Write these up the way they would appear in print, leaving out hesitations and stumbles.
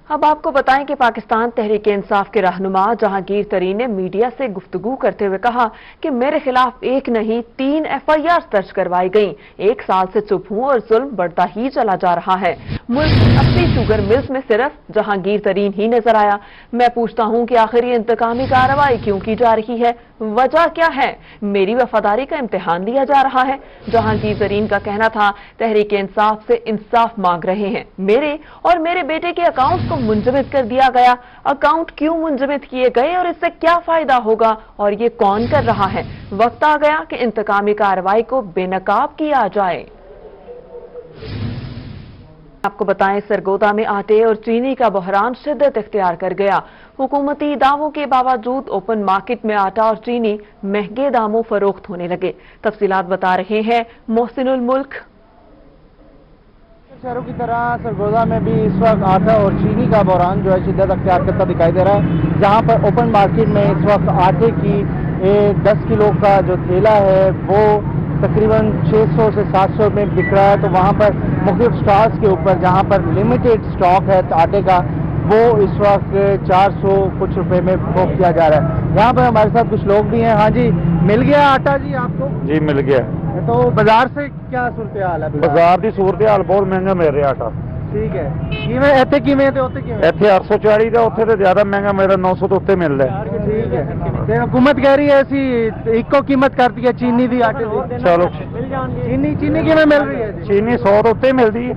अब आपको बताएं कि पाकिस्तान तहरीक इंसाफ के रहनुमा जहांगीर तरीन ने मीडिया से गुफ्तगू करते हुए कहा कि मेरे खिलाफ एक नहीं 3 FIR दर्ज करवाई गईं। 1 साल से चुप हूं और जुल्म बढ़ता ही चला जा रहा है। मुल्क 80 शुगर मिल्स में सिर्फ जहांगीर तरीन ही नजर आया। मैं पूछता हूं कि आखिर ये इंतकामी कार्रवाई क्यों की जा रही है, वजह क्या है? मेरी वफादारी का इम्तिहान लिया जा रहा है। जहांगीर तरीन का कहना था तहरीक इंसाफ से इंसाफ मांग रहे हैं। मेरे और मेरे बेटे के अकाउंट को मुंजमद कर दिया गया। अकाउंट क्यों मुंजमद किए गए और इससे क्या फायदा होगा और ये कौन कर रहा है? वक्त आ गया कि इंतकामी कार्रवाई को बेनकाब किया जाए। आपको बताएं, सरगोदा में आटे और चीनी का बहरान शिद्दत इख्तियार कर गया। हुकूमती दावों के बावजूद ओपन मार्केट में आटा और चीनी महंगे दामों फरोख्त होने लगे। तफसीलात बता रहे हैं मोहसिनुल मुल्क। शहरों की तरह सरगोदा में भी इस वक्त आटा और चीनी का बहरान जो है शिद्दत अख्तियार करता दिखाई दे रहा है, जहां पर ओपन मार्केट में इस वक्त आटे की 10 किलो का जो थैला है वो तकरीबन 600 से 700 में बिक रहा है। तो वहां पर मुख्तलिफ स्टॉल्स के ऊपर जहां पर लिमिटेड स्टॉक है आटे का, वो इस वक्त 400 कुछ रुपए में फरोख्त किया जा रहा है। यहाँ पर हमारे साथ कुछ लोग भी हैं। हाँ जी, मिल गया आटा जी आपको? जी मिल गया। तो बाजार से क्या सूरत हाल है? बाजार की सूरत हाल बहुत महंगा मिल रहा आटा। ठीक है, किवें ਇੱਥੇ ਕਿਵੇਂ ਤੇ ਉੱਥੇ ਕਿਵੇਂ? ਇੱਥੇ 840 ਦਾ, ਉੱਥੇ ਤੇ ਜ਼ਿਆਦਾ ਮਹਿੰਗਾ ਮੇਰਾ 900 ਤੋਂ ਉੱਤੇ ਮਿਲਦਾ ਹੈ। ਠੀਕ ਹੈ, ਤੇ ਹਕੂਮਤ ਕਹਿ ਰਹੀ ਹੈ ਅਸੀਂ ਇੱਕੋ ਕੀਮਤ ਕਰਤੀ ਹੈ ਚੀਨੀ ਦੀ ਆਟੇ ਦੀ। ਚਲੋ ਚੀਨੀ ਕਿਵੇਂ ਮਿਲ ਰਹੀ ਹੈ ਜੀ? ਚੀਨੀ 100 ਤੋਂ ਉੱਤੇ ਮਿਲਦੀ ਹੈ।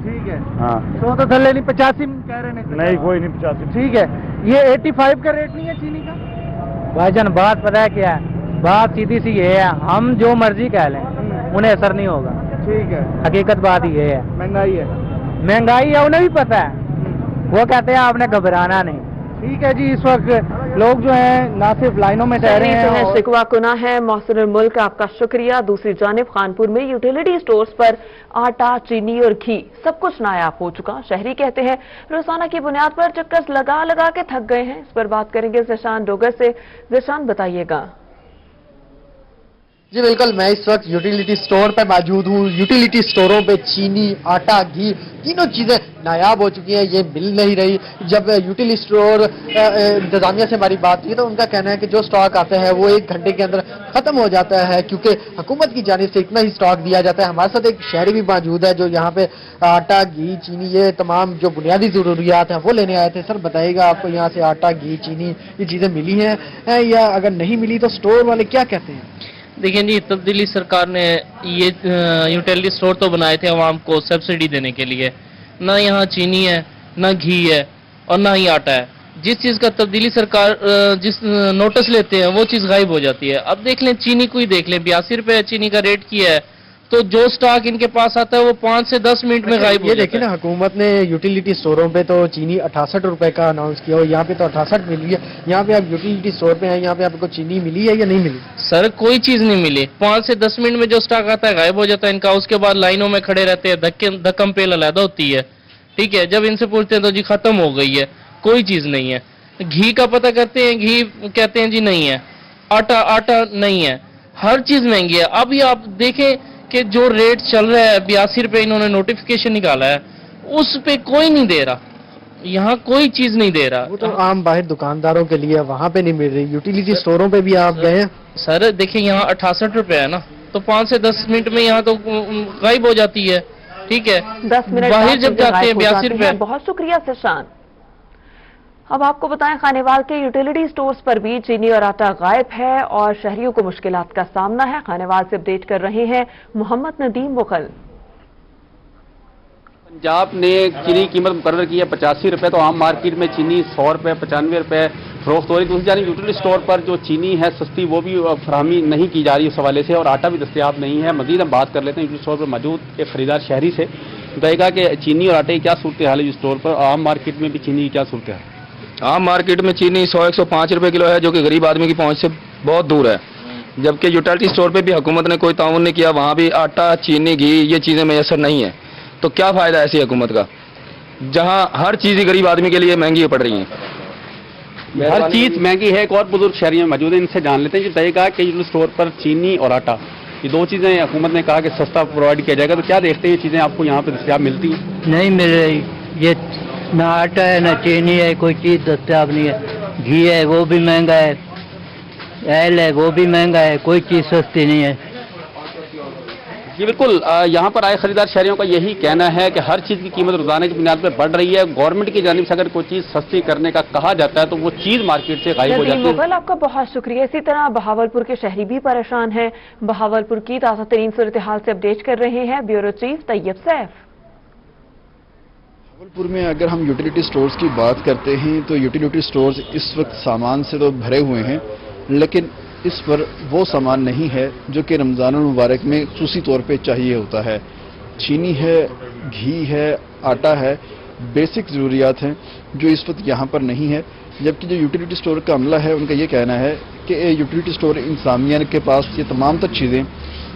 ठीक है, हाँ 100 तो थल्ले नहीं, 85 कह रहे हैं। नहीं कोई नहीं 85। ठीक है, ये 85 का रेट नहीं है चीनी का? भाईजान बात पता है क्या है, बात सीधी सी ये है, हम जो मर्जी कह लें उन्हें असर नहीं होगा। ठीक है, हकीकत बात ये है। महंगाई है उन्हें भी पता है, वो कहते हैं आपने घबराना नहीं। ठीक है जी, इस वक्त लोग जो हैं ना सिर्फ लाइनों में ठहरे हैं। शिकवा कुना है मोहसिनुल मुल्क, आपका शुक्रिया। दूसरी जानिब खानपुर में यूटिलिटी स्टोर्स पर आटा, चीनी और घी सब कुछ नायाब हो चुका। शहरी कहते हैं रोजाना की बुनियाद पर चक्कर लगा लगा के थक गए हैं। इस पर बात करेंगे ज़ेशान डोगर से। ज़ेशान बताइएगा। जी बिल्कुल, मैं इस वक्त यूटिलिटी स्टोर पर मौजूद हूँ। यूटिलिटी स्टोरों पे चीनी, आटा, घी तीनों चीज़ें नायाब हो चुकी हैं, ये मिल नहीं रही। जब यूटिलिटी स्टोर इंतजामिया से हमारी बात की तो उनका कहना है कि जो स्टॉक आते हैं वो 1 घंटे के अंदर ख़त्म हो जाता है, क्योंकि हुकूमत की जानिब से इतना ही स्टॉक दिया जाता है। हमारे साथ एक शहरी भी मौजूद है जो यहाँ पे आटा, घी, चीनी ये तमाम जो बुनियादी ज़रूरियात हैं वो लेने आए थे। सर बताइएगा, आपको यहाँ से आटा, घी, चीनी ये चीज़ें मिली हैं या अगर नहीं मिली तो स्टोर वाले क्या कहते हैं? देखिए जी, तब्दीली सरकार ने ये यूटिलिटी स्टोर तो बनाए थे आवाम को सब्सिडी देने के लिए। ना यहाँ चीनी है, ना घी है और ना ही आटा है। जिस चीज़ का तब्दीली सरकार जिस नोटिस लेते हैं वो चीज़ गायब हो जाती है। अब देख लें, चीनी को ही देख लें, 82 रुपये चीनी का रेट किया है, तो जो स्टॉक इनके पास आता है वो 5 से 10 मिनट में गायब हो जाता है। देखिए ना, हुकूमत ने यूटिलिटी स्टोरों पे तो चीनी 68 रुपए का अनाउंस किया और यहाँ पे तो 68 मिली है। यहाँ पे आप यूटिलिटी स्टोर पे हैं, यहाँ पे आपको चीनी मिली है या नहीं मिली? सर कोई चीज़ नहीं मिली। 5 से 10 मिनट में जो स्टॉक आता है गायब हो जाता है इनका। उसके बाद लाइनों में खड़े रहते हैं, धक्कम पेल अलहदा होती है। ठीक है, जब इनसे पूछते हैं तो जी खत्म हो गई है, कोई चीज़ नहीं है। घी का पता करते हैं, घी कहते हैं जी नहीं है। आटा नहीं है, हर चीज़ महंगी है। अब ये आप देखें कि जो रेट चल रहा है 82 रुपये इन्होंने नोटिफिकेशन निकाला है, उस पे कोई नहीं दे रहा, यहाँ कोई चीज नहीं दे रहा। वो तो आम बाहर दुकानदारों के लिए, वहाँ पे नहीं मिल रही। यूटिलिटी स्टोरों पे भी आप गए हैं? सर देखिए, यहाँ 68 रुपये है ना, तो 5 से 10 मिनट में यहाँ तो गायब हो जाती है। ठीक है, 10 मिनट बाहर जब जाते हैं 82 रुपये। बहुत शुक्रिया ज़ेशान। अब आपको बताएं, खानेवाल के यूटिलिटी स्टोर्स पर भी चीनी और आटा गायब है और शहरियों को मुश्किलात का सामना है। खानेवाल से अपडेट कर रहे हैं मोहम्मद नदीम मुगल। पंजाब ने चीनी की कीमत मुकर्रर की है 85 रुपये, तो आम मार्केट में चीनी 100 रुपये 95 रुपये फरोख्त हो रही। दूसरी जानी यूटिलिटी स्टोर पर जो चीनी है सस्ती वो भी फराहमी नहीं की जा रही उस हवाले से, और आटा भी दस्तयाब नहीं है। मजीद हम बात कर लेते हैं यूटिलिटी स्टोर पर मौजूद एक खरीदार शहरी से। बताएगा कि चीनी और आटे की क्या सूरत हाल है स्टोर पर, आम मार्केट में भी चीनी की क्या सूरत हाल है? आम मार्केट में चीनी 100-105 रुपये किलो है, जो कि गरीब आदमी की पहुंच से बहुत दूर है। जबकि यूटिलिटी स्टोर पे भी हुकूमत ने कोई ताउन नहीं किया, वहाँ भी आटा, चीनी, घी ये चीज़ें मैसर नहीं है। तो क्या फ़ायदा है ऐसी हुकूमत का, जहाँ हर चीज़ ही गरीब आदमी के लिए महंगी पड़ रही है। हर चीज़ महंगी है। एक और बुजुर्ग शहरी में मौजूद है, इनसे जान लेते हैं। जो बताएगा कि यूटिलिटी स्टोर पर चीनी और आटा ये 2 चीज़ें हुकूमत ने कहा कि सस्ता प्रोवाइड किया जाएगा, तो क्या देखते हैं ये चीज़ें आपको यहाँ पर दस्तयाब मिलती हैं? नहीं मिल रही। ये ना आटा है, ना चीनी है, कोई चीज दस्तियाब नहीं है। घी है वो भी महंगा है, ऑयल है वो भी महंगा है, कोई चीज सस्ती नहीं है। जी बिल्कुल, यहाँ पर आए खरीदार शहरियों का यही कहना है कि हर चीज़ की कीमत रोजाना की बुनियाद पर बढ़ रही है। गवर्नमेंट की जानिब से अगर कोई चीज़ सस्ती करने का कहा जाता है तो वो चीज़ मार्केट से गायब हो जाती है। मुगल, आपका बहुत शुक्रिया। इसी तरह बहावलपुर के शहरी भी परेशान हैं। बहावलपुर की ताज़ा तरीन सूरत हाल से अपडेट कर रहे हैं ब्यूरो चीफ तैयब सैफ। बहावलपुर में अगर हम यूटिलिटी स्टोर्स की बात करते हैं तो यूटिलिटी स्टोर्स इस वक्त सामान से तो भरे हुए हैं, लेकिन इस पर वो सामान नहीं है जो कि रमज़ान मुबारक में खुसूसी तौर पे चाहिए होता है। चीनी है, घी है, आटा है, बेसिक ज़रूरियात हैं जो इस वक्त यहाँ पर नहीं है। जबकि जो यूटिलिटी स्टोर का अमला है उनका ये कहना है कि यूटिलिटी स्टोर इंसामिया के पास ये तमाम तक चीज़ें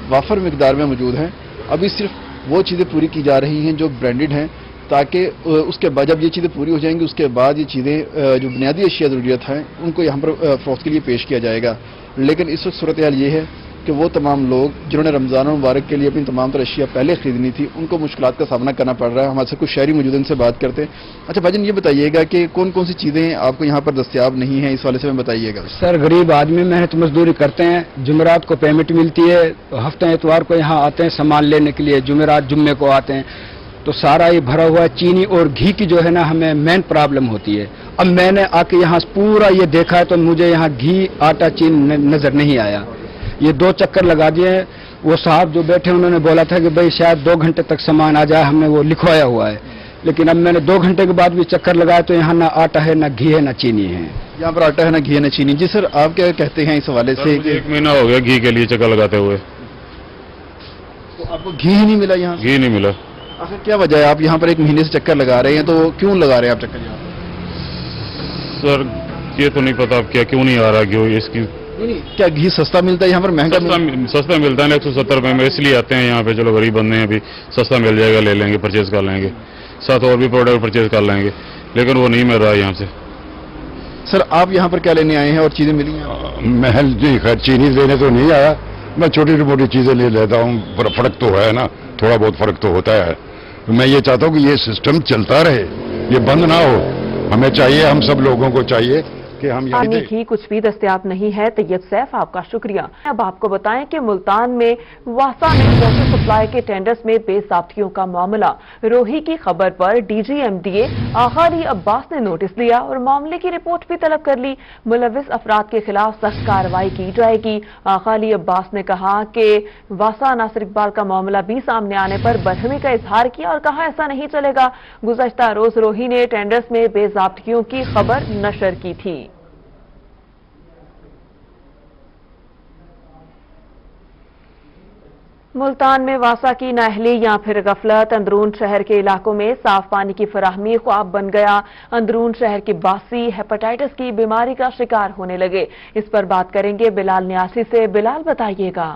वाफर मिकदार में मौजूद हैं। अभी सिर्फ वो चीज़ें पूरी की जा रही हैं जो ब्रांडेड हैं, ताकि उसके बाद जब ये चीज़ें पूरी हो जाएंगी उसके बाद ये चीज़ें जो बुनियादी अशिया ज़रूरियत हैं उनको यहाँ पर फ़रोख्त के लिए पेश किया जाएगा। लेकिन इस वक्त सूरत हाल ये है कि वो तमाम लोग जिन्होंने रमज़ान मुबारक के लिए अपनी तमाम तरह अशिया पहले खरीदनी थी उनको मुश्किलात का सामना करना पड़ रहा है। हमारे साथ कुछ शहरी मौजूद हैं, उनसे बात करते हैं। अच्छा भाईजान, ये बताइएगा कि कौन कौन सी चीज़ें आपको यहाँ पर दस्तयाब नहीं हैं, इस वाले से मैं बताइएगा। सर, गरीब आदमी मेहनत मजदूरी करते हैं, जुमेरात को पेमेंट मिलती है, हफ्ते एतवार को यहाँ आते हैं सामान लेने के लिए, जुमेरात जुम्मे को आते हैं, तो सारा ये भरा हुआ है। चीनी और घी की जो है ना हमें मेन प्रॉब्लम होती है। अब मैंने आके यहाँ पूरा ये देखा है तो मुझे यहाँ घी, आटा, चीनी नजर नहीं आया। ये 2 चक्कर लगा दिए हैं। वो साहब जो बैठे उन्होंने बोला था कि भाई शायद 2 घंटे तक सामान आ जाए, हमने वो लिखवाया हुआ है, लेकिन अब मैंने 2 घंटे के बाद भी चक्कर लगाया तो यहाँ ना आटा है, ना घी है, ना चीनी है। यहाँ पर आटा है, ना घी है, ना चीनी। जी सर, आप क्या कहते हैं इस हवाले से? 1 महीना हो गया घी के लिए चक्कर लगाते हुए। तो आपको घी ही नहीं मिला यहाँ? घी नहीं मिला। आखिर क्या वजह है? आप यहाँ पर 1 महीने से चक्कर लगा रहे हैं, तो क्यों लगा रहे हैं आप चक्कर यहाँ पर? सर ये तो नहीं पता अब क्या क्यों नहीं आ रहा क्यों इसकी। क्या घी सस्ता मिलता है यहाँ पर? महंगा सस्ता मिलता है ना, 170 रुपए में, इसलिए आते हैं यहाँ पे। चलो गरीब बंदे हैं, अभी सस्ता मिल जाएगा, ले लेंगे, परचेज कर लेंगे, साथ और भी प्रोडक्ट परचेज कर लेंगे, लेकिन वो नहीं मिल रहा है यहाँ से। सर आप यहाँ पर क्या लेने आए हैं और चीजें मिली हैं? महल जी खैर चीनी लेने तो नहीं आया, मैं छोटी मोटी चीजें ले लेता हूँ। फर्क तो है ना, थोड़ा बहुत फर्क तो होता है। मैं ये चाहता हूँ कि ये सिस्टम चलता रहे, ये बंद ना हो। हमें चाहिए, हम सब लोगों को चाहिए कि हम पानी घी कुछ भी दस्तयाब नहीं है। तैयब सैफ, आपका शुक्रिया। अब आपको बताएं कि मुल्तान में वासा में वाटर सप्लाई के टेंडर्स में बेसाब्तियों का मामला। रोही की खबर पर DGMDA आगा अली अब्बास ने नोटिस लिया और मामले की रिपोर्ट भी तलब कर ली। मुलविस अफराद के खिलाफ सख्त कार्रवाई की जाएगी। आगा अली अब्बास ने कहा कि वासा नासिर इकबाल का मामला भी सामने आने पर बरहमी का इजहार किया और कहा ऐसा नहीं चलेगा। गुज़श्ता रोज रोही ने टेंडर्स में बेसाब्तियों की खबर नशर की थी। मुल्तान में वासा की नाअहली या फिर गफलत, अंदरून शहर के इलाकों में साफ पानी की फराहमी ख्वाब बन गया। अंदरून शहर के बासी हेपेटाइटिस की बीमारी का शिकार होने लगे। इस पर बात करेंगे बिलाल न्यासी से। बिलाल, बताइएगा।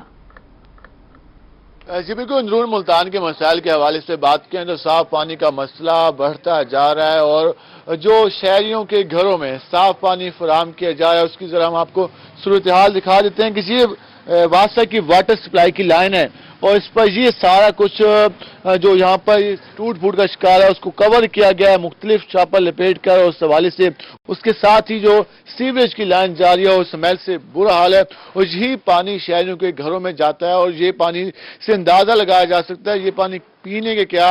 जी बिल्कुल, अंदरून मुल्तान के मसाइल के हवाले से बात करें तो साफ पानी का मसला बढ़ता जा रहा है और जो शहरियों के घरों में साफ पानी फराहम किया जा रहा है उसकी जरा हम आपको सूरत हाल दिखा देते हैं। किसी वासा की वाटर सप्लाई की लाइन है और इस पर ये सारा कुछ जो यहाँ पर टूट फूट का शिकार है उसको कवर किया गया है मुख्तलिफ छापर लपेट कर। और उस हवाले से उसके साथ ही जो सीवरेज की लाइन जा रही है और स्मेल से बुरा हाल है और यही पानी शहरियों के घरों में जाता है और ये पानी से अंदाजा लगाया जा सकता है ये पानी पीने के क्या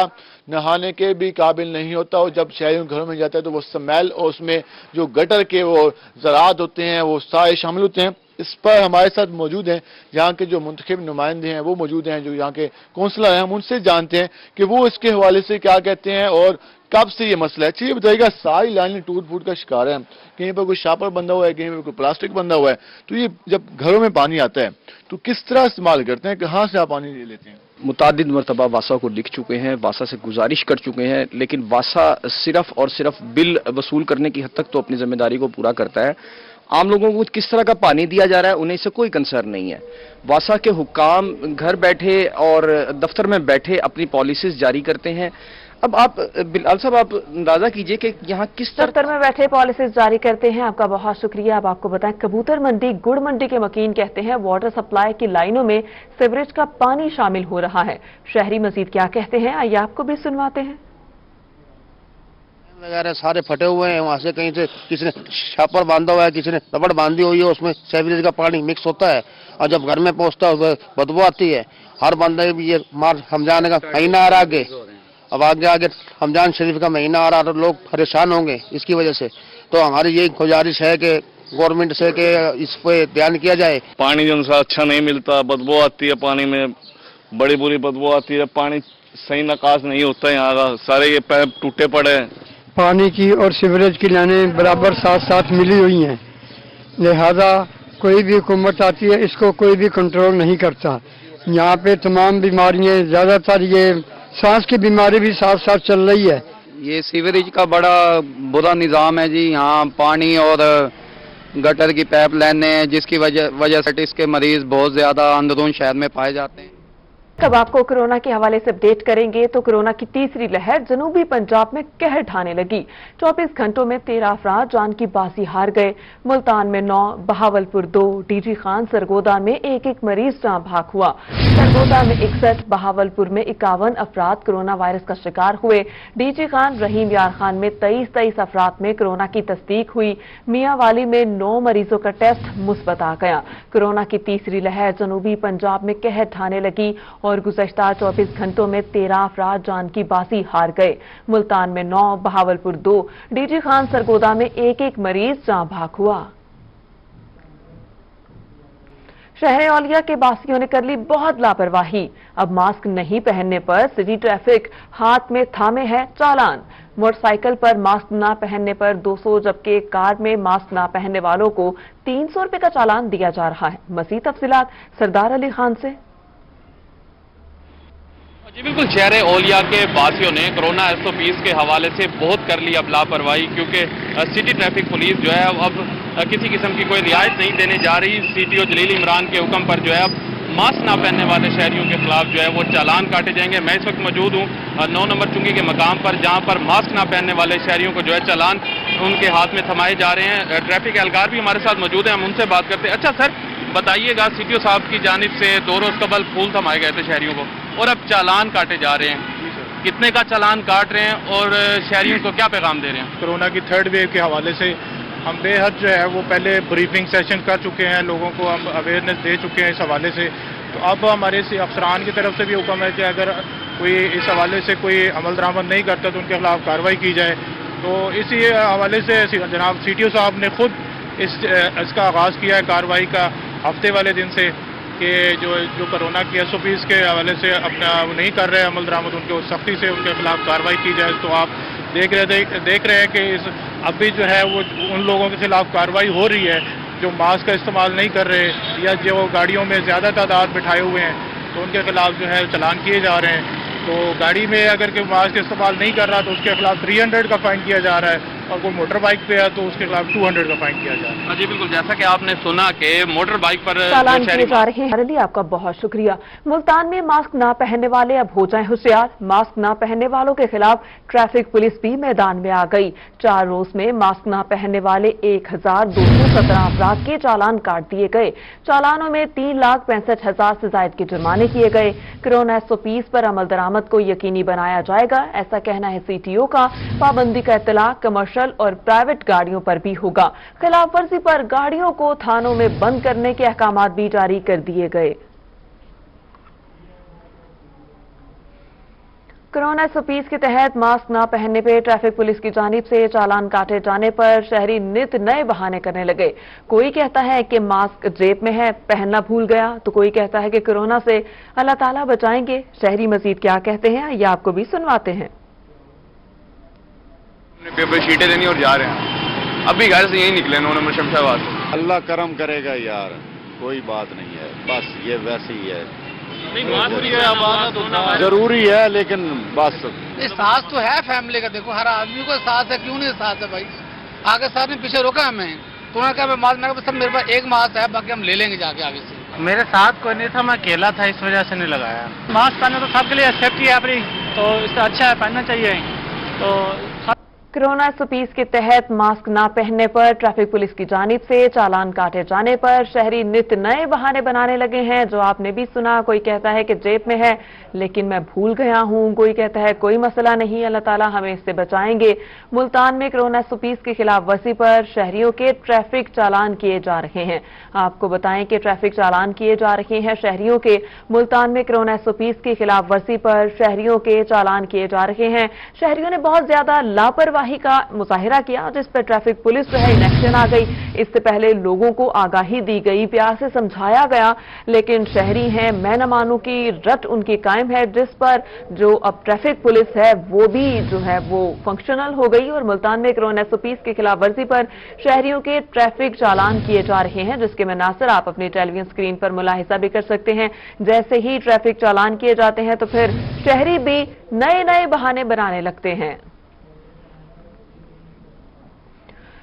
नहाने के भी काबिल नहीं होता। और जब शहरियों के घरों में जाता है तो वो स्मेल और उसमें जो गटर के वो ज़रात होते हैं वो सारे शामिल होते हैं। इस पर हमारे साथ मौजूद हैं यहाँ के जो मुंतखब नुमाइंदे हैं, वो मौजूद हैं जो यहाँ के काउंसलर हैं। हम उनसे जानते हैं कि वो इसके हवाले से क्या कहते हैं और कब से ये मसला है। चलिए बताइएगा, सारी लाइनें टूट फूट का शिकार है, कहीं पर कोई शापर बंधा हुआ है, कहीं पर कोई प्लास्टिक बंधा हुआ है। तो ये जब घरों में पानी आता है तो किस तरह इस्तेमाल करते हैं, कहाँ से आप पानी ले लेते हैं? मुतादिद मरतबा वासा को लिख चुके हैं, वासा से गुजारिश कर चुके हैं, लेकिन वासा सिर्फ और सिर्फ बिल वसूल करने की हद तक तो अपनी जिम्मेदारी को पूरा करता है। आम लोगों को किस तरह का पानी दिया जा रहा है उन्हें इससे कोई कंसर्न नहीं है। वासा के हुक्काम घर बैठे और दफ्तर में बैठे अपनी पॉलिसीज जारी करते हैं। अब आप बिलाल साहब आप अंदाजा कीजिए कि यहाँ किस दफ्तर में बैठे पॉलिसीज जारी करते हैं। आपका बहुत शुक्रिया। अब आपको बताएं, कबूतर मंडी गुड़ मंडी के मकीन कहते हैं वाटर सप्लाई की लाइनों में सीवरेज का पानी शामिल हो रहा है। शहरी मजीद क्या कहते हैं, आइए आपको भी सुनवाते हैं। वगैरह सारे फटे हुए हैं, वहाँ से कहीं से किसी ने छापर बांधा हुआ है, किसी ने रबड़ बांधी हुई है, उसमें सीवरेज का पानी मिक्स होता है और जब घर में पहुँचता है बदबू आती है। हर बंदे भी ये मार हमजान का महीना आ रहा आगे, अब आगे हमजान शरीफ का महीना आ रहा है, लोग परेशान होंगे इसकी वजह से। तो हमारी यही गुजारिश है कि गवर्नमेंट से कि इस पे ध्यान किया जाए। पानी जो उनका अच्छा नहीं मिलता, बदबू आती है, पानी में बड़ी बुरी बदबू आती है, पानी सही निकास नहीं होता है यहाँ का, सारे ये पैप टूटे पड़े हैं। पानी की और सीवरेज की लाइनें बराबर साथ साथ मिली हुई हैं, लिहाजा कोई भी हुकूमत आती है इसको कोई भी कंट्रोल नहीं करता। यहाँ पे तमाम बीमारियाँ, ज़्यादातर ये सांस की बीमारी भी साथ साथ चल रही है। ये सीवरेज का बड़ा बुरा निज़ाम है जी, यहाँ पानी और गटर की पाइप लाइनें हैं, जिसकी वजह से इसके मरीज बहुत ज़्यादा अंदरून शहर में पाए जाते हैं। अब आपको कोरोना के हवाले से अपडेट करेंगे तो कोरोना की तीसरी लहर जनूबी पंजाब में कहर ढाने लगी। 24 घंटों में 13 अफराद जान की बाजी हार गए। मुल्तान में 9, बहावलपुर 2, डीजी खान सरगोदा में एक मरीज जहां भाग हुआ। सरगोदा में 61, बहावलपुर में 51 अफराद कोरोना वायरस का शिकार हुए। डीजी खान रहीम यार खान में 23 अफराद में कोरोना की तस्दीक हुई। मियांवाली में 9 मरीजों का टेस्ट मुस्बत आ गया। कोरोना की तीसरी लहर जनूबी पंजाब में कहर ढाने लगी और गुज़श्ता 24 घंटों में 13 अफराद जान की बाजी हार गए। मुल्तान में 9, बहावलपुर 2, डीजी खान सरगोदा में एक मरीज जान भाग हुआ। शहर औलिया के बासियों ने कर ली बहुत लापरवाही। अब मास्क नहीं पहनने पर सिटी ट्रैफिक हाथ में थामे है चालान। मोटरसाइकिल पर मास्क न पहनने पर 200, जबकि कार में मास्क न पहनने वालों को 300 रुपए का चालान दिया जा रहा है। मज़ीद तफसीलात सरदार अली खान से। जी बिल्कुल, शहर औलिया के बासियों ने कोरोना SOPs के हवाले से बहुत कर ली अब लापरवाही, क्योंकि सिटी ट्रैफिक पुलिस जो है अब किसी किस्म की कोई रियायत नहीं देने जा रही। CTO जलील इमरान के हुक्म पर जो है अब मास्क ना पहनने वाले शहरियों के खिलाफ जो है वो चालान काटे जाएंगे। मैं इस वक्त मौजूद हूँ 9 नंबर चुंगी के मकाम पर, जहाँ पर मास्क ना पहनने वाले शहरियों को जो है चालान उनके हाथ में थमाए जा रहे हैं। ट्रैफिक एहलकार भी हमारे साथ मौजूद हैं, हम उनसे बात करते हैं। अच्छा सर, बताइएगा, CTO साहब की जानिब से 2 रोज कबल फूल थमाए गए थे शहरियों को और अब चालान काटे जा रहे हैं, कितने का चालान काट रहे हैं और शहरियों को क्या पैगाम दे रहे हैं? कोरोना की 3rd वेव के हवाले से हम बेहद जो है वो पहले ब्रीफिंग सेशन कर चुके हैं, लोगों को हम अवेयरनेस दे चुके हैं इस हवाले से। तो अब हमारे अफसरान की तरफ से भी हुक्म है कि अगर कोई इस हवाले से कोई अमल दरामद नहीं करता तो उनके खिलाफ कार्रवाई की जाए। तो इसी हवाले से जनाब CTO साहब ने खुद इसका आगाज़ किया है कार्रवाई का हफ्ते वाले दिन से, कि जो कोरोना की SOPs के हवाले से अपना नहीं कर रहे अमल दरामद, उनको सख्ती से उनके खिलाफ कार्रवाई की जाए। तो आप देख रहे हैं कि अभी जो है वो उन लोगों के खिलाफ कार्रवाई हो रही है जो मास्क का इस्तेमाल नहीं कर रहे या जो गाड़ियों में ज़्यादा तादाद बिठाए हुए हैं, तो उनके खिलाफ जो है चालान किए जा रहे हैं। तो गाड़ी में अगर कोई मास्क इस्तेमाल नहीं कर रहा तो उसके खिलाफ 300 का फाइन किया जा रहा है, और कोई मोटर बाइक पे है तो उसके खिलाफ 200 का फाइन किया जा रहा है। जी बिल्कुल, जैसा कि आपने सुना कि मोटर बाइक पर चालान किए जा रहे हैं। हरली, आपका बहुत शुक्रिया। मुल्तान में मास्क ना पहनने वाले अब हो जाएं होशियार। मास्क ना पहनने वालों के खिलाफ ट्रैफिक पुलिस भी मैदान में आ गई। 4 रोज में मास्क ना पहनने वाले 1217 अफराद के चालान काट दिए गए। चालानों में 3,65,000 से ज्यादा के जुर्माने किए गए। कोरोना SOPs पर अमल दरामद को यकीनी बनाया जाएगा, ऐसा कहना है CTO का। पाबंदी का इत्तलाक कमर्शियल और प्राइवेट गाड़ियों पर भी होगा। खिलाफ वर्जी पर गाड़ियों को थानों में बंद करने के अहकामात भी जारी कर दिए गए। कोरोना SOPs के तहत मास्क ना पहनने पर ट्रैफिक पुलिस की जानिब से चालान काटे जाने पर शहरी नित नए बहाने करने लगे। कोई कहता है कि मास्क जेब में है, पहनना भूल गया, तो कोई कहता है कि कोरोना से अल्लाह ताला बचाएंगे। शहरी मजीद क्या कहते हैं ये आपको भी सुनवाते हैं। पेपर शीटें देनी और जा रहे हैं, अभी घर से यही निकले 9 नंबर शमशाबाद। अल्लाह करम करेगा यार, कोई बात नहीं है, बस ये वैसे ही है। जरूरी है लेकिन बस साथ तो है फैमिली का। देखो हर आदमी को साथ है, क्यों नहीं साथ है भाई। आगे साथ में पीछे रोका हमें, तो उन्होंने कहा मास्क, मैं सब मेरे पास एक मास्क है, बाकी हम ले लेंगे जाके आगे से। मेरे साथ कोई नहीं था, मैं अकेला था, इस वजह से नहीं लगाया। मास्क पहनना तो सबके लिए सेफ्टी है अपनी, तो इससे अच्छा है, पहनना चाहिए। तो कोरोना SOPs के तहत मास्क न पहनने पर ट्रैफिक पुलिस की जानिब से चालान काटे जाने पर शहरी नित्य नए बहाने बनाने लगे हैं। जो आपने भी सुना, कोई कहता है कि जेब में है लेकिन मैं भूल गया हूं, कोई कहता है कोई मसला नहीं, अल्लाह ताला हमें इससे बचाएंगे। मुल्तान में कोरोना SOPs की खिलाफ वर्जी पर शहरियों के ट्रैफिक चालान किए जा रहे हैं। आपको बताएं कि ट्रैफिक चालान किए जा रहे हैं शहरियों के। मुल्तान में कोरोना SOPs की खिलाफ वर्जी पर शहरियों के चालान किए जा रहे हैं। शहरियों ने बहुत ज्यादा लापरवाही का मुजाहिरा किया, जिस पर ट्रैफिक पुलिस जो है इन एक्शन आ गई। इससे पहले लोगों को आगाही दी गई, प्यार से समझाया गया, लेकिन शहरी हैं मैं न मानूं की रट उनकी कायम है, जिस पर जो अब ट्रैफिक पुलिस है वो भी जो है वो फंक्शनल हो गई। और मुल्तान में कोरोना SOPs की खिलाफ वर्जी पर शहरियों के ट्रैफिक चालान किए जा रहे हैं, जिसके मनासिर आप अपनी टेलीविजन स्क्रीन पर मुलाहिजा भी कर सकते हैं। जैसे ही ट्रैफिक चालान किए जाते हैं तो फिर शहरी भी नए नए बहाने बनाने लगते हैं।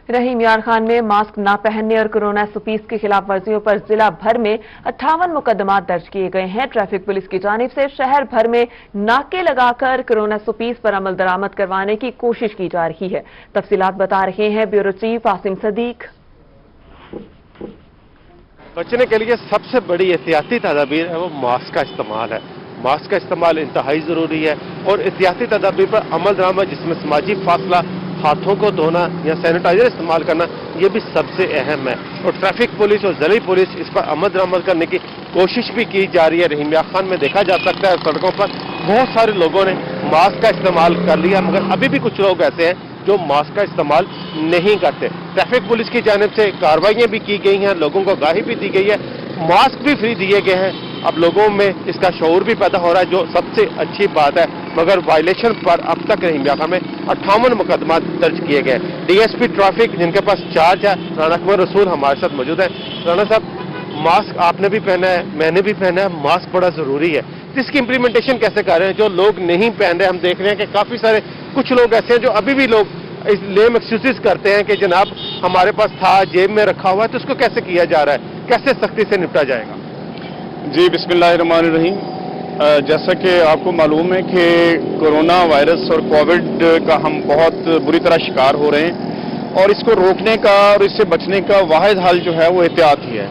रहीम यार खान में मास्क ना पहनने और कोरोना SOPs की खिलाफ वर्जियों पर जिला भर में 58 मुकदमात दर्ज किए गए हैं। ट्रैफिक पुलिस की जानिब से शहर भर में नाके लगाकर कोरोना SOPs पर अमल दरामद करवाने की कोशिश की जा रही है। तफसीलात बता रहे हैं ब्यूरो चीफ आसिम सदीक। बचने के लिए सबसे बड़ी एहतियाती तदाबीर है वो मास्क का इस्तेमाल है। मास्क का इस्तेमाल इंतहाई जरूरी है और एहतियाती तदाबीर पर अमल दरामद, जिसमें समाजी फासला, हाथों को धोना या सैनिटाइजर इस्तेमाल करना, ये भी सबसे अहम है। और ट्रैफिक पुलिस और ज़िली पुलिस इस पर अमल दरामद करने की कोशिश भी की जा रही है। रहीम यार खान में देखा जा सकता है सड़कों पर बहुत सारे लोगों ने मास्क का इस्तेमाल कर लिया, मगर अभी भी कुछ लोग ऐसे हैं जो मास्क का इस्तेमाल नहीं करते। ट्रैफिक पुलिस की जानिब से कार्रवाइयां भी की गई हैं, लोगों को आगाही भी दी गई है, मास्क भी फ्री दिए गए हैं। अब लोगों में इसका शऊर भी पैदा हो रहा है, जो सबसे अच्छी बात है। मगर वायलेशन पर अब तक रहीम यार खान में 58 मुकदमा दर्ज किए गए। DSP ट्रैफिक जिनके पास चार्ज है राना अकबर रसूल हमारे साथ मौजूद है। राना साहब, मास्क आपने भी पहना है, मैंने भी पहना है, मास्क बड़ा जरूरी है, इसकी इंप्लीमेंटेशन कैसे कर रहे हैं? जो लोग नहीं पहन रहे, हम देख रहे हैं कि काफी सारे कुछ लोग ऐसे हैं जो अभी भी लोग इस लेम एक्सक्यूजेस करते हैं कि जनाब हमारे पास था, जेब में रखा हुआ है, तो उसको कैसे किया जा रहा है, कैसे सख्ती से निपटा जाएगा? जी बिस्मिल्लाहिर्रहमानिर्रहीम। जैसा कि आपको मालूम है कि कोरोना वायरस और कोविड का हम बहुत बुरी तरह शिकार हो रहे हैं और इसको रोकने का और इससे बचने का वाहिद हल जो है वो एहतियात ही है।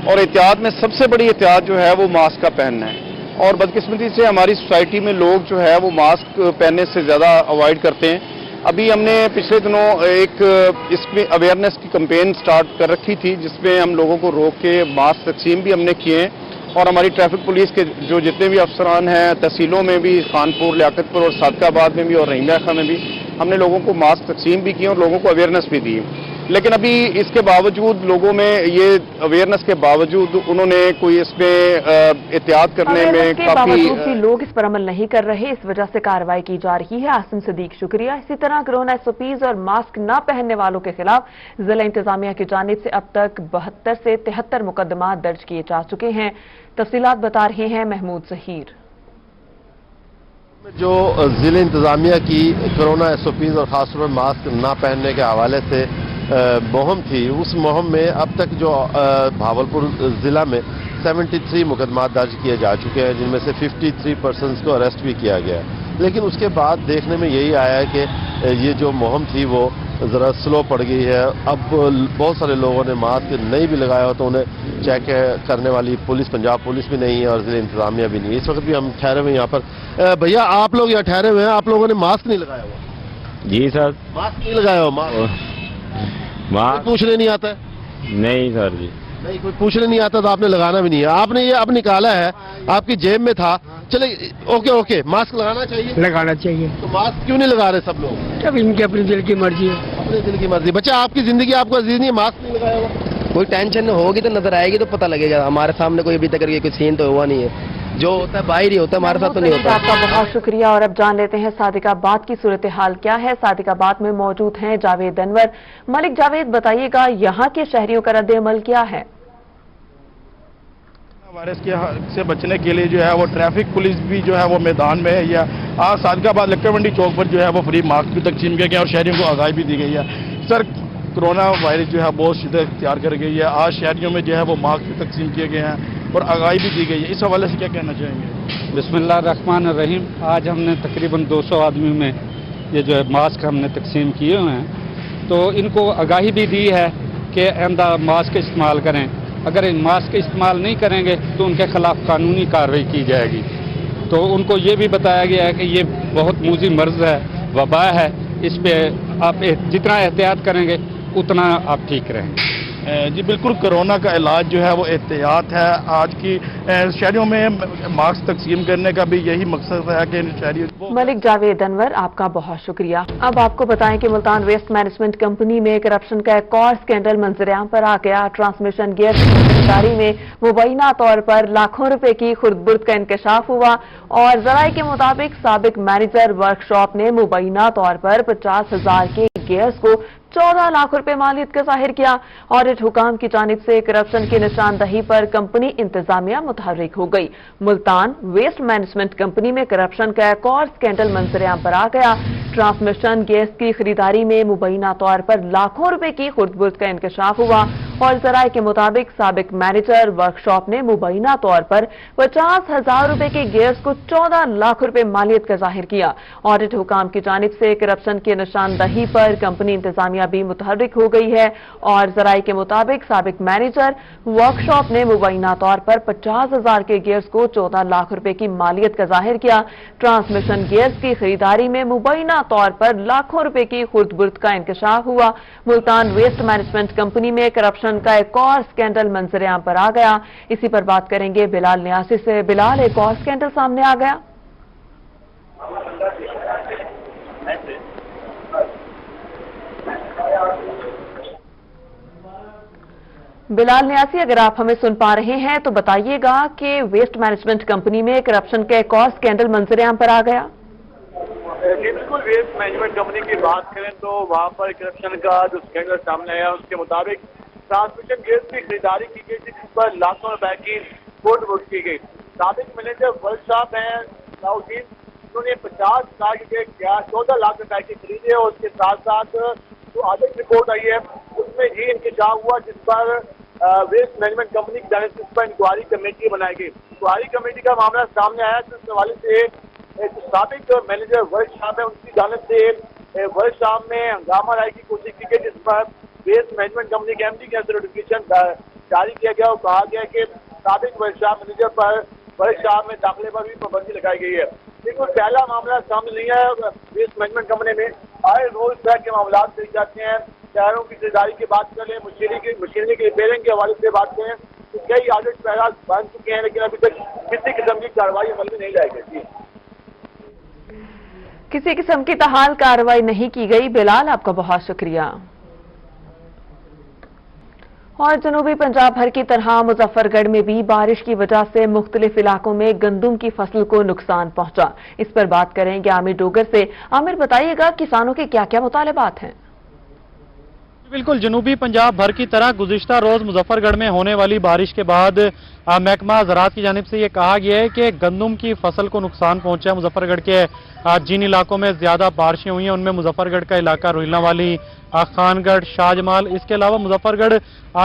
और एहतियात में सबसे बड़ी एहतियात जो है वो मास्क का पहनना है। और बदकिस्मती से हमारी सोसाइटी में लोग जो है वो मास्क पहनने से ज़्यादा अवॉइड करते हैं। अभी हमने पिछले दिनों एक इसमें अवेयरनेस की कैंपेन स्टार्ट कर रखी थी, जिसमें हम लोगों को रोक के मास्क तकसीम भी हमने किए हैं। और हमारी ट्रैफिक पुलिस के जो जितने भी अफसरान हैं तहसीलों में भी, खानपुर, लियाकतपुर और सादकाबाद में भी और रहीम यार खान में भी हमने लोगों को मास्क तकसीम भी किए और लोगों को अवेयरनेस भी दी। लेकिन अभी इसके बावजूद लोगों में ये अवेयरनेस के बावजूद उन्होंने कोई इसमें एहतियात करने में काफी लोग इस पर अमल नहीं कर रहे, इस वजह से कार्रवाई की जा रही है। आसिम सदीक शुक्रिया। इसी तरह कोरोना SOPs और मास्क न पहनने वालों के खिलाफ जिला इंतजामिया की जानिब से अब तक 72 से 73 मुकदमा दर्ज किए जा चुके हैं। तफसीलात बता रहे हैं महमूद जहीर। जो जिला इंतजामिया की कोरोना SOPs और खासतौर पर मास्क ना पहनने के हवाले से मुहिम थी, उस मुहिम में अब तक जो भावलपुर जिला में 73 मुकदमा दर्ज किए जा चुके हैं, जिनमें से 53 पर्सन्स को अरेस्ट भी किया गया। लेकिन उसके बाद देखने में यही आया है कि ये जो मुहिम थी वो ज़रा स्लो पड़ गई है। अब बहुत सारे लोगों ने मास्क नहीं भी लगाया हो तो उन्हें चेक करने वाली पुलिस, पंजाब पुलिस भी नहीं है और जिला इंतजामिया भी नहीं है। इस वक्त भी हम ठहरे हुए यहाँ पर। भैया, आप लोग यहाँ ठहरे हुए हैं, आप लोगों ने मास्क नहीं लगाया हुआ? जी सर। मास्क नहीं लगाया हो? मास्क पूछने नहीं आता है? नहीं सर जी। नहीं, कोई पूछने नहीं आता तो आपने लगाना भी नहीं है। आपने ये अब निकाला है, आपकी जेब में था, चले ओके, मास्क लगाना चाहिए, लगाना चाहिए। तो मास्क क्यों नहीं लगा रहे सब लोग? अब इनकी अपनी दिल की मर्जी है। अपने दिल की मर्जी। बच्चा, आपकी जिंदगी आपको अजीज नहीं है, मास्क नहीं लगाया हुआ? कोई टेंशन होगी तो नजर आएगी तो पता लगेगा। हमारे सामने कोई अभी तक कोई सीन तो हुआ नहीं है, जो होता है बाहर ही होता है, हमारे साथ तो नहीं होता। आपका बहुत शुक्रिया। और अब जान लेते हैं सादिकाबाद की सूरत हाल क्या है। सादिकाबाद में मौजूद हैं जावेद अनवर। मलिक जावेद, बताइएगा यहाँ के शहरियों का रद्द अमल क्या है? वायरस से बचने के लिए जो है वो ट्रैफिक पुलिस भी जो है वो मैदान में है। या आज सादिकाबाद लक्कर मंडी चौक पर जो है वो फ्री मास्क भी तकसीम किया गया और शहरियों को आगाही भी दी गई है। सर, कोरोना वायरस जो है बहुत शिद्दत इख्तियार कर गई है। आज शहरियों में जो है वो मास्क भी तकसीम किए गए हैं और आगाही भी दी गई है। इस हवाले से क्या कहना चाहेंगे? बिस्मिल्लाहिर्रहमानिर्रहीम। आज हमने तकरीबन 200 आदमी में ये जो है मास्क हमने तकसीम किए हुए हैं, तो इनको आगाही भी दी है कि आइंदा मास्क इस्तेमाल करें। अगर इन मास्क इस्तेमाल नहीं करेंगे तो उनके खिलाफ कानूनी कार्रवाई की जाएगी। तो उनको ये भी बताया गया है कि ये बहुत मूजी मर्ज है, वबा है, इस पे आप जितना एहतियात करेंगे उतना आप ठीक रहेंगे। जी बिल्कुल, कोरोना का इलाज जो है वो एहतियात है। आज की शहरों में मास्क तकसीम करने का भी यही मकसद है कि शहरियों। मलिक जावेद अनवर, आपका बहुत शुक्रिया। अब आपको बताएं कि मुल्तान वेस्ट मैनेजमेंट कंपनी में करप्शन का एक और स्कैंडल मंजरेआम पर आ गया। ट्रांसमिशन गैस की खरीदारी में मुबैना तौर पर लाखों रुपए की खुर्द-बुर्द का इंकशाफ हुआ और जराये के मुताबिक साबिक मैनेजर वर्कशॉप ने मुबैना तौर पर 50,000 के गैस को 14 लाख रुपए मालियत का जाहिर किया। ऑडिट हुकाम की जानिब से करप्शन की निशानदही पर कंपनी इंतजामिया मुतहर्रिक हो गई। मुल्तान वेस्ट मैनेजमेंट कंपनी में करप्शन का एक और स्कैंडल मंजरेआम पर आ गया। ट्रांसमिशन गैस की खरीदारी में मुबैना तौर पर लाखों रुपए की खुर्द-बुर्द का इंकशाफ हुआ और जराये के मुताबिक साबिक मैनेजर वर्कशॉप ने मुबैना तौर पर 50,000 रुपए के गैस को 14 लाख रुपए मालियत का जाहिर किया। ऑडिट हुकाम की जानिब से करप्शन की निशानदही पर कंपनी इंतजामिया भी मुतहर्रिक हो गई है और जराये के मुताबिक साबिक मैनेजर वर्कशॉप ने मुबैना तौर पर 50,000 के गैस को 14 लाख रुपए की मालियत का जाहिर किया। ट्रांसमिशन गैस की खरीदारी में मुबैना तौर पर लाखों रुपए की खुर्द-बुर्द का इंकशाफ हुआ। मुल्तान वेस्ट मैनेजमेंट कंपनी में करप्शन का एक और स्कैंडल मंजरेआम पर आ गया। इसी पर बात करेंगे बिलाल नियासी से। बिलाल, एक और स्कैंडल सामने आ गया। बिलाल नियासी, अगर आप हमें सुन पा रहे हैं तो बताइएगा कि वेस्ट मैनेजमेंट कंपनी में करप्शन का एक और स्कैंडल मंजरेआम पर आ गया। बिल्कुल, वेस्ट मैनेजमेंट कंपनी की बात करें तो वहां पर करप्शन का जो स्कैंडल सामने आया उसके मुताबिक ट्रांसमिशन गैस की खरीदारी की गई थी जिस पर लाखों रुपए की खुर्द-बुर्द की गई। साबिक मैनेजर वर्कशॉप हैं साउदीन, उन्होंने 50 लाख के गैस 14 लाख रुपए की खरीदे और उसके साथ साथ जो ऑडिट रिपोर्ट आई है उसमें ये इंकशाफ हुआ जिस पर वेस्ट मैनेजमेंट कंपनी की जानिब से इस पर इंक्वायरी कमेटी बनाई गई। इंक्वायरी कमेटी का मामला सामने आया तो इस हवाले से जो साबिक मैनेजर वर्कशॉप है उनकी जानिब से वर्कशॉप में हंगामा लाने की कोशिश की गई जिस पर वेस्ट मैनेजमेंट कंपनी के एमडी के नोटिफिकेशन जारी किया गया और कहा गया कि साबिक वर्कशॉप मैनेजर पर वर्कशॉप में दाखिले पर भी पाबंदी लगाई गई है। लेकिन पहला मामला सामने नहीं है। वेस्ट मैनेजमेंट कंपनी में आए रोज तरह के मामला देखे जाते हैं। शहरों की खरीदारी की बात कर लें, मशीनरी की रिपेयरिंग के हवाले से बात करें तो कई ऑडिट पैराज बन चुके हैं लेकिन अभी तक किसी किस्म की कार्रवाई अमल में नहीं लाई गई। किसी किस्म की तहाल कार्रवाई नहीं की गई। बिलाल, आपका बहुत शुक्रिया। और जनूबी पंजाब भर की तरह मुजफ्फरगढ़ में भी बारिश की वजह से मुख्तलिफ इलाकों में गंदुम की फसल को नुकसान पहुंचा। इस पर बात करेंगे आमिर डोगर से। आमिर, बताइएगा किसानों के क्या क्या मुतालबात हैं? बिल्कुल, जनूबी पंजाब भर की तरह गुज़िश्ता रोज मुजफ्फरगढ़ में होने वाली बारिश के बाद महकमा ज़राअत की जानिब से ये कहा गया है कि गंदुम की फसल को नुकसान पहुंचा है। मुजफ्फरगढ़ के जिन इलाकों में ज्यादा बारिशें हुई हैं उनमें मुजफ्फरगढ़ का इलाका रोहिला वाली, खानगढ़, शाहजमाल, इसके अलावा मुजफ्फरगढ़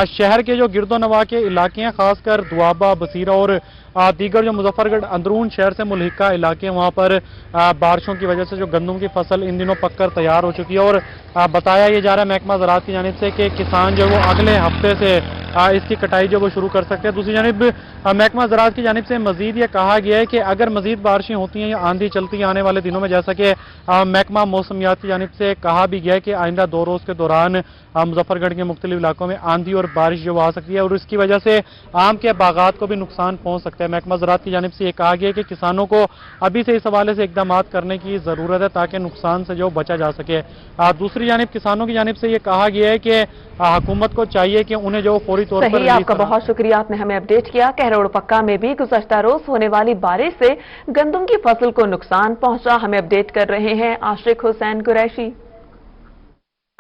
शहर के जो गिरदोनवा के इलाके हैं, खासकर दुआबा, बसीरा और दीगर जो मुजफ्फरगढ़ अंदरून शहर से मुल्हिका इलाके हैं, वहाँ पर बारिशों की वजह से जो गंदम की फसल इन दिनों पककर तैयार हो चुकी है। और बताया ये जा रहा है महकमा ज़राअत की जानिब से कि किसान जो वो अगले हफ्ते से इसकी कटाई जो वो शुरू कर सकते हैं। दूसरी जानिब महकमा ज़राअत की जानिब से मजीद ये कहा गया है कि अगर मजीद बारिशें होती हैं या आंधी चलती है आने वाले दिनों में, जैसा कि महकमा मौसमियात की जानिब से कहा भी गया है कि आइंदा 2 रोज़ के दौरान मुजफ्फरगढ़ के मुख्तलिफ इलाकों में आंधी और बारिश जो आ सकती है और इसकी वजह से आम के बागात को भी नुकसान पहुंच सकता है। महकमा ज़राअत की जानिब से ये कहा गया है कि किसानों को अभी से इस हवाले से इकदाम करने की ज़रूरत है ताकि नुकसान से जो बचा जा सके। दूसरी जानिब किसानों की जानिब से ये कहा गया है कि हुकूमत को चाहिए कि उन्हें जो फौरी तौर पर। आपका बहुत शुक्रिया, आपने हमें अपडेट किया। कहरोड़ पक्का में भी गुज़श्ता रोज होने वाली बारिश से गंदम की फसल को नुकसान पहुंचा। हमें अपडेट कर रहे हैं आशिक हुसैन कुरैशी।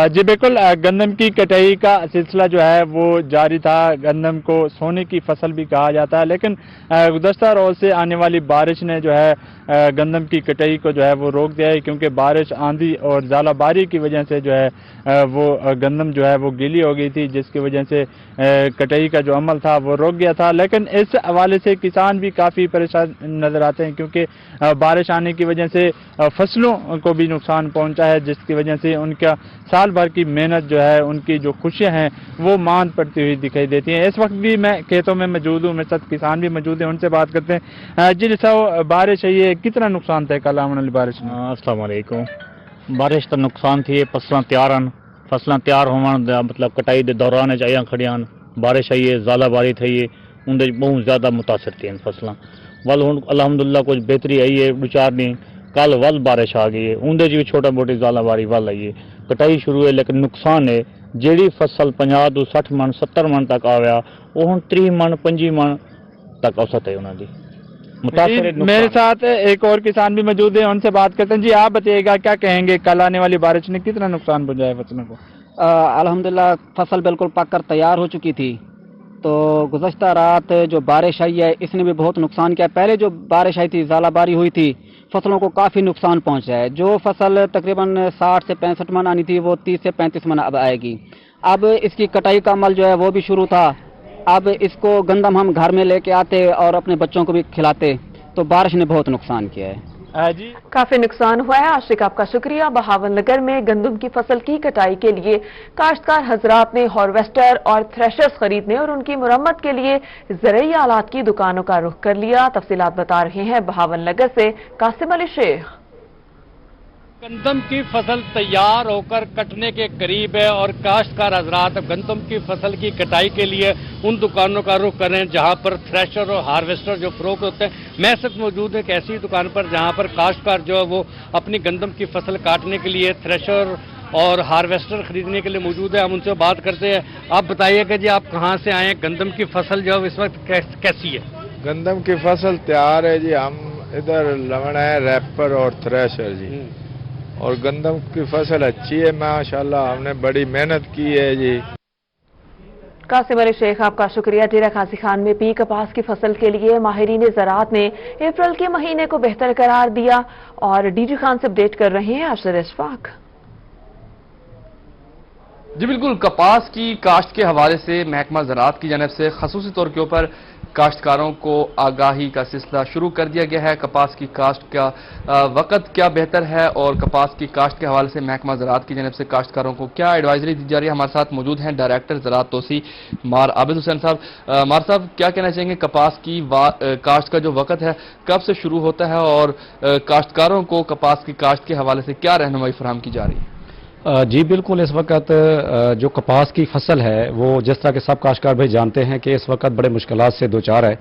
जी बिल्कुल, गंदम की कटाई का सिलसिला जो है वो जारी था। गंदम को सोने की फसल भी कहा जाता है, लेकिन गुज़श्ता रोज से आने वाली बारिश ने जो है गंदम की कटाई को जो है वो रोक दिया है, क्योंकि बारिश, आंधी और ज़ालाबारी की वजह से जो है वो गंदम जो है वो गीली हो गई थी, जिसकी वजह से कटाई का जो अमल था वो रुक गया था। लेकिन इस हवाले से किसान भी काफ़ी परेशान नज़र आते हैं, क्योंकि बारिश आने की वजह से फसलों को भी नुकसान पहुंचा है, जिसकी वजह से उनका साल भर की मेहनत जो है, उनकी जो खुशियां हैं वो मान पड़ती हुई दिखाई देती हैं। इस वक्त भी मैं खेतों में मौजूद हूँ, मेरे साथ किसान भी मौजूद हैं, उनसे बात करते हैं। जी साहब, बारिश है, ये कितना नुकसान था कल आने वाली बारिश में? अस्सलाम वालेकुम। बारिश तो नुकसान थी, फसलां तैयार होवन मतलब कटाई के दौरान चाहिए खड़ियां, बारिश आई है, ज़ालाबारी थी है, उनके बहुत ज़्यादा मुतासर थी फसलां। वल हुण अल्हम्दुलिल्लाह कुछ बेहतरी आई है, 2-4 दिन कल वल बारिश आ गई है, उनके भी छोटा मोटी ज़ालाबारी वल आई है, कटाई शुरू है, लेकिन नुकसान है। जी फसल 50 ਤੋਂ 60 मन 70 मन तक आया, वो हुण 30 मन 25 मन तक औसत है उन्होंने। मेरे साथ एक और किसान भी मौजूद है, उनसे बात करते हैं। जी आप बताइएगा, क्या कहेंगे, कल आने वाली बारिश ने कितना नुकसान पहुंचाया फसलों को? अल्हम्दुलिल्लाह फसल बिल्कुल पक कर तैयार हो चुकी थी, तो गुज़श्ता रात जो बारिश आई है इसने भी बहुत नुकसान किया। पहले जो बारिश आई थी, ज़ालाबारी हुई थी, फसलों को काफ़ी नुकसान पहुंचा है। जो फसल तकरीबन 60 से 65 मन आनी थी, वो 30 से 35 मन अब आएगी। अब इसकी कटाई का अमल जो है वो भी शुरू था। अब इसको गंदम हम घर में लेके आते और अपने बच्चों को भी खिलाते, तो बारिश ने बहुत नुकसान किया है। जी काफी नुकसान हुआ है। आशिक, आपका शुक्रिया। बहावन नगर में गंदम की फसल की कटाई के लिए काश्तकार हजरात ने हार्वेस्टर और थ्रेशर्स खरीदने और उनकी मुरम्मत के लिए ज़रूरी आलात की दुकानों का रुख कर लिया। तफसीलात बता रहे हैं बहावन नगर से कासिम अली शेख। गंदम की फसल तैयार होकर कटने के करीब है और काश्तकार हजरात गंदम की फसल की कटाई के लिए उन दुकानों का रुख कर रहे हैं जहां पर थ्रेशर और हार्वेस्टर जो फरोख्त होते हैं। मैं सिर्फ मौजूद एक ऐसी दुकान पर जहां पर काश्तकार जो है वो अपनी गंदम की फसल काटने के लिए थ्रेशर और हार्वेस्टर खरीदने के लिए मौजूद है। हम उनसे बात करते हैं। आप बताइएगा जी, आप कहाँ से आए हैं? गंदम की फसल जो इस वक्त कैसी है? गंदम की फसल तैयार है जी, हम इधर लवण है रैपर और थ्रेशर जी, और गंदम की फसल अच्छी है माशाल्लाह, हमने बड़ी मेहनत की है जी। कासिम अली शेख, आपका शुक्रिया। डेरा खासी खान में पी कपास की फसल के लिए माहिरीन ज़राअत ने अप्रैल के महीने को बेहतर करार दिया और डीजी खान से अपडेट कर रहे हैं अशर इशफाक। जी बिल्कुल, कपास की काश्त के हवाले से महकमा ज़राअत की जानिब से खसूसी तौर के ऊपर काश्तकारों को आगाही का सिलसिला शुरू कर दिया गया है। कपास की काश्त का वक़्त क्या बेहतर है और कपास की काश्त के हवाले से महकमा ज़राअत की जानिब से काश्तकारों को क्या एडवाइजरी दी जा रही है। हमारे साथ मौजूद हैं डायरेक्टर ज़राअत तोसी मार आबिद हुसैन साहब। मार साहब, क्या कहना चाहेंगे, कपास की काश्त का जो वक़्त है कब से शुरू होता है और काश्तकारों को कपास की काश्त के हवाले से क्या रहनुमाई फराहम की जा रही है? जी बिल्कुल, इस वक्त जो कपास की फसल है वो जिस तरह के सब काश्तकार भाई जानते हैं कि इस वक्त बड़े मुश्किलात से दो चार है,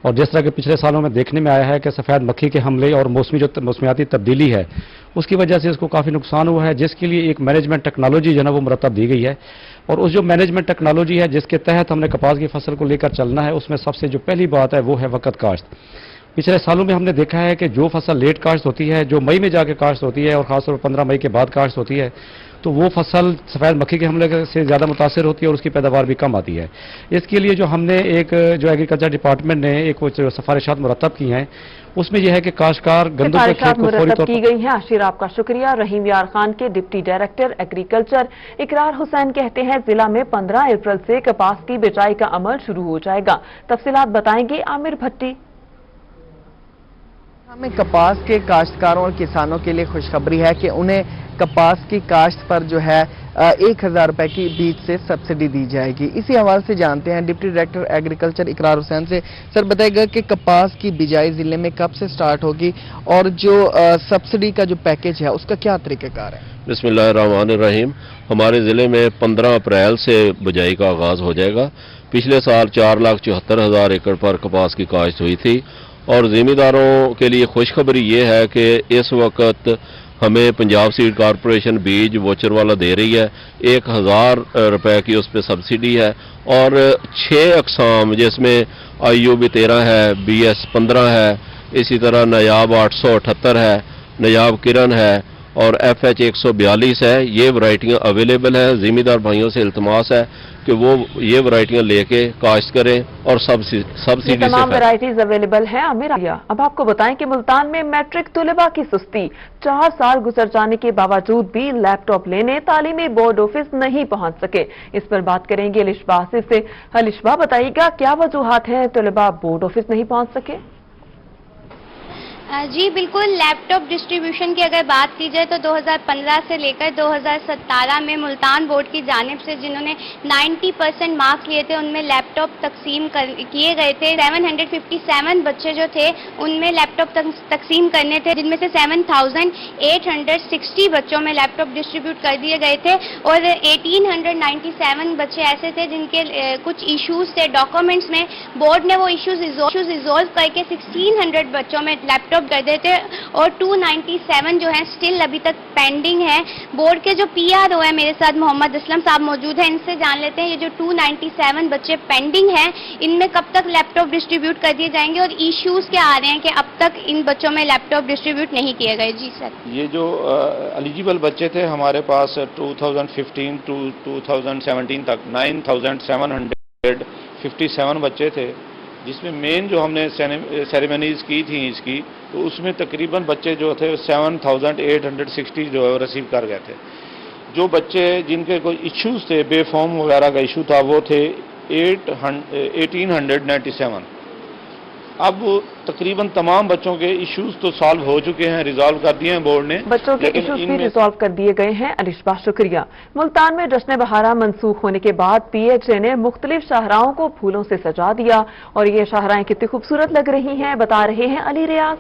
और जिस तरह के पिछले सालों में देखने में आया है कि सफ़ेद मक्खी के हमले और मौसमियाती तब्दीली है उसकी वजह से इसको काफ़ी नुकसान हुआ है, जिसके लिए एक मैनेजमेंट टेक्नोलॉजी जो है वो मुरतब दी गई है। और उस जो मैनेजमेंट टेक्नोलॉजी है जिसके तहत हमने कपास की फसल को लेकर चलना है, उसमें सबसे जो पहली बात है वो है वक़्त काश्त। पिछले सालों में हमने देखा है कि जो फसल लेट काश्त होती है, जो मई में जाके काश्त होती है और ख़ासतौर पर 15 मई के बाद काश्त होती है, तो वो फसल सफ़ेद मक्खी के हमले से ज़्यादा मुतासर होती है और उसकी पैदावार भी कम आती है। इसके लिए जो हमने एक जो एग्रीकल्चर डिपार्टमेंट ने एक जो सिफारिशात मुरतब की हैं, उसमें यह है कि काश्तकार गंदम के खेत को फौरी तौर की गई है। आशिर, आपका शुक्रिया। रहीम यार खान के डिप्टी डायरेक्टर एग्रीकल्चर इकरार हुसैन कहते हैं जिला में 15 अप्रैल से कपास की बिजाई का अमल शुरू हो जाएगा। तफसीलात बताएंगे आमिर भट्टी। हमें कपास के काश्तकारों और किसानों के लिए खुशखबरी है कि उन्हें कपास की काश्त पर जो है 1000 रुपए की बीज से सब्सिडी दी जाएगी। इसी हवाले से जानते हैं डिप्टी डायरेक्टर एग्रीकल्चर इकरार हुसैन से। सर बताइएगा कि कपास की बिजाई जिले में कब से स्टार्ट होगी और जो सब्सिडी का जो पैकेज है उसका क्या तरीक़ाकार है? बिस्मिल्लाहिर्रहमानिर्रहीम। हमारे ज़िले में 15 अप्रैल से बिजाई का आगाज़ हो जाएगा। पिछले साल 4,74,000 एकड़ पर कपास की काश्त हुई थी और ज़मींदारों के लिए खुशखबरी ये है कि इस वक्त हमें पंजाब सीड कॉरपोरेशन बीज वोचर वाला दे रही है। 1000 रुपए की उस पर सब्सिडी है और 6 अक़साम जिसमें IUB 13 है, BS 15 है, इसी तरह नायाब 878 है, नायाब किरण है اور FH 142 ہے، یہ ورائٹیاں اویلیبل ہیں. زمیندار بھائیوں سے التماس ہے کہ وہ یہ ورائٹیاں لے کے کاشت کریں اور سبسڈی سے تمام ورائٹیز اویلیبل ہیں. اب آپ کو بتائیں کہ ملتان میں میٹرک طلباء کی سستی، 4 سال گزر جانے کے باوجود بھی لیپ ٹاپ لینے تعلیمی بورڈ آفس نہیں پہنچ سکے. اس پر بات کریں گے الشبہ آصف سے. الشبہ بتائیے گا کیا وجوہات ہیں طلباء بورڈ آفس نہیں پہنچ سکے؟ جی بالکل، لیپ ٹاپ ڈسٹریبیوشن کی اگر بات کی جائے تو 2015 سے لے کر 2017 میں ملتان بورڈ کی جانب سے جنہوں نے 90% مارکس لیے تھے ان میں لیپ ٹاپ تقسیم کیے گئے تھے. 757 بچے جو تھے ان میں لیپ ٹاپ تقسیم کرنے تھے، جن میں سے 7860 بچوں میں لیپ ٹاپ ڈسٹریبیوٹ کر دیے گئے تھے اور 1897 بچے ایسے تھے جن کے کچھ ایشوز تھے ڈاکومنٹس میں. بورڈ نے وہ ایشوز ریزولو کر کے 1600 بچوں میں لیپ ٹاپ کر دیتے اور 297 جو ہیں سٹل ابھی تک پینڈنگ ہے. بورڈ کے جو PRO ہے میرے ساتھ محمد اسلم صاحب موجود ہیں، ان سے جان لیتے ہیں یہ جو 297 بچے پینڈنگ ہیں ان میں کب تک لیپ ٹاپ ڈسٹریبیوٹ کر دیے جائیں گے اور ایشوز کیا آ رہے ہیں کہ اب تک ان بچوں میں لیپ ٹاپ ڈسٹریبیوٹ نہیں کیے گئے. جی سر، یہ جو ایلیجیبل بچے تھے ہمارے پاس 2015 ٹو 2017 تک 9757 بچے تھے، جس میں مین جو ہم نے سیریمنیز کی تھیں اس کی، تو اس میں تقریباً بچے جو تھے 7860 جو ہے ریسیو کر گئے تھے. جو بچے جن کے کوئی ایشوز تھے، بے فارم وغیرہ کا ایشو تھا، وہ تھے 1897. اب تقریباً تمام بچوں کے ایشوز تو سالو ہو چکے ہیں، ریزالو کر دیے ہیں بورڈ نے. بچوں کے ایشوز بھی ریزالو کر دیے گئے ہیں. الشبہ شکریہ. ملتان میں جشن بہارہ منسوخ ہونے کے بعد PHA نے مختلف شاہراہوں کو پھولوں سے سجا دیا اور یہ شاہراہیں کتنی خوبصورت لگ رہی ہیں، بتا رہے ہیں علی ریاض.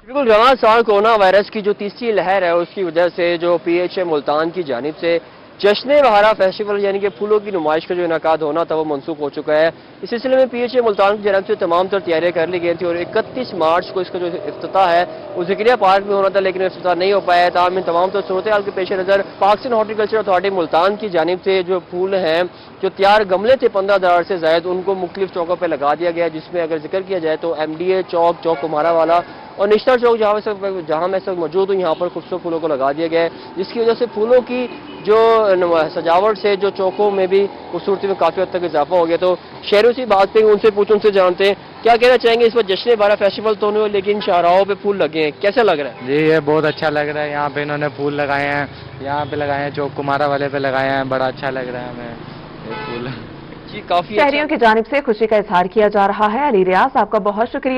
بالکل، رواں سال کورونا وائرس کی جو تیسری لہر ہے اس کی وجہ سے جو PHA ملتان کی جانب سے جشن بہارہ فیسٹیول یعنی کہ پھولوں کی نمائش کا جو انعقاد ہونا تھا وہ منسوخ ہو چکا ہے. اس سلسلے میں PHA ملتان کی جانب سے تمام تر تیاریاں کر لی گئی تھی اور 31 مارچ کو اس کا جو افتتاح ہے وہ ذکریہ پارک میں ہونا تھا، لیکن افتتاح نہیں ہو پایا. تاہم ان تمام تر صورتحال کے پیش نظر پاکستان ہارٹیکلچر اتھارٹی ملتان کی جانب سے جو پھول ہیں، جو تیار گملے تھے 15,000 سے زائد، ان کو مختلف چوکوں پہ لگا دیا گیا، جس میں اگر ذکر کیا جائے تو MDA چوک کمارا والا اور نشتر چوک جہاں میں سب موجود ہوں، یہاں پر خوبصورت پھولوں کو لگا دیا گیا ہے، جس کی وجہ سے پھولوں کی جو سجاوٹ سے جو چوکوں میں بھی خوبصورتی میں کافی حد تک اضافہ ہو گیا. تو شہروں سے بات کریں، ان سے پوچھیں، ان سے جانتے ہیں کیا کہنا چاہیں گے. اس وقت جشن بہارہ فیسٹیول تو نہیں ہو لیکن شاہراہوں پہ پھول لگے ہیں، کیسا لگ رہا ہے؟ جی یہ بہت اچھا لگ رہا ہے. یہاں پہ انہوں نے پھول لگائے ہیں، یہاں پہ لگائے ہیں، چوک کمارا والے پہ لگائے ہیں، بڑا اچھا لگ رہا ہے ہمیں یہ پھول. جی کافی شہریوں کی جانب سے خوشی کا اظہار کیا جا رہا ہے. علی ریاض، آپ کا بہت شکریہ.